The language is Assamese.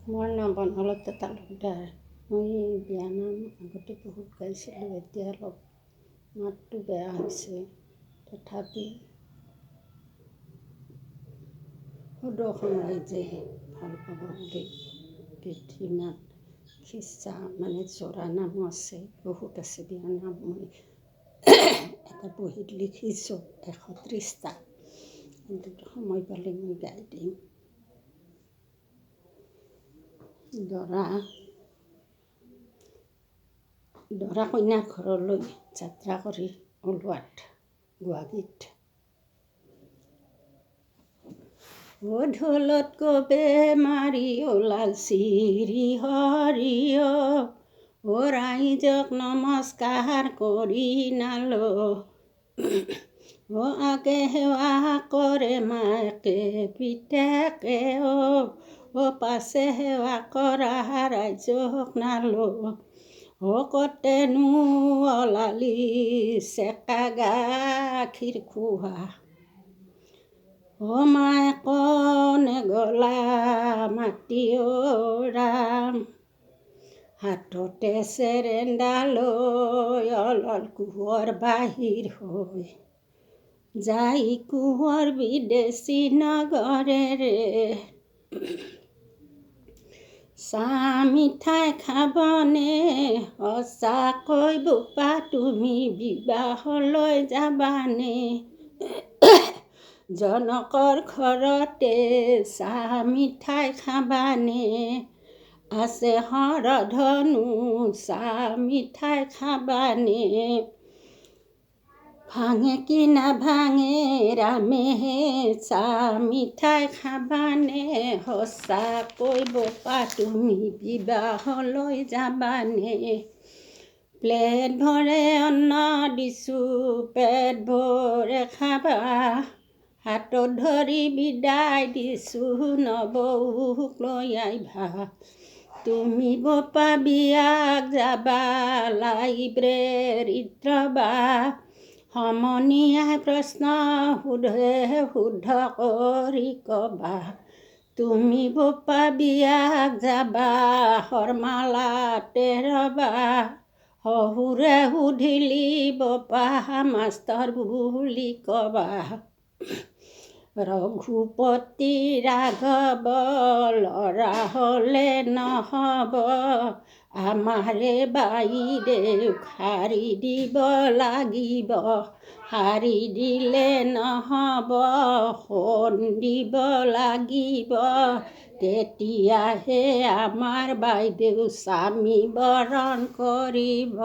মোৰ নাম বনলতা তালুকদাৰ। মই বিয়ানাম আগতে বহুত গাইছিলোঁ, এতিয়া অলপ মাতটো বেয়া হৈছে। তথাপি সুদৰ্শন ৰাইজে ভাল পাব বুলি গীতমান খিচা জোৰা নামো আছে, বহুত আছে বিয়ানাম। মই এটা বহীত লিখিছোঁ 130টা, কিন্তু সময় পালে মই গাই দিম। দৰা কইনাৰ ঘৰলৈ যাত্ৰা কৰি ওলোৱাত গোৱা গীত। ঢোলত কবে মাৰি ওলাল শ্ৰী হৰি ৰাইজক নমস্কাৰ কৰি নালো। আগে সেৱা কৰে মাকে পিতেকে পাছে সেৱা কৰা ৰাইজক নালো। কতেনো ওলালি চেকা গাখীৰ খোৱা, মায়ে কনে গলা মাটি ৰাম। হাততে চেৰেণ্ডা লৈ অলল কোঁৱৰ বাহিৰ হৈ, যাই কোঁৱৰ বিদেশী নগৰেৰে। চাহ মিঠাই খাবনে সঁচাকৈ বোপা তুমি বিবাহলৈ যাবানে? জনকৰ ঘৰতে চাহ মিঠাই খাবানে? আছে শৰধনু চাহ মিঠাই খাবানে? ভাঙে কি নাভাঙে ৰামেহে চাহ মিঠাই খাবানে? সঁচাকৈ বোপা তুমি বিবাহলৈ যাবানে? প্লেট ভৰে অন্ন দিছোঁ পেট ভৰে খাবা, হাতত ধৰি বিদায় দিছোঁ নবৌক লৈ আইভা। তুমি বোপা বিয়াক যাবা লাইব্ৰেৰীত ৰবা, সমনীয়াই প্ৰশ্ন সোধে শুদ্ধ কৰি কবা। তুমি বোপা বিয়াক যাবা শৰমালাতে ৰবা, শহুৰে সুধিলি বোপা মাষ্টৰ বুলি কবা। ৰঘুপতি ৰাঘৱ ল'ৰা হ'লে নহ'ব, আমাৰে বাইদেউক শাৰী দিব লাগিব। শাৰী দিলে নহ'ব সোণ দিব লাগিব, তেতিয়াহে আমাৰ বাইদেউ স্বামী বৰণ কৰিব।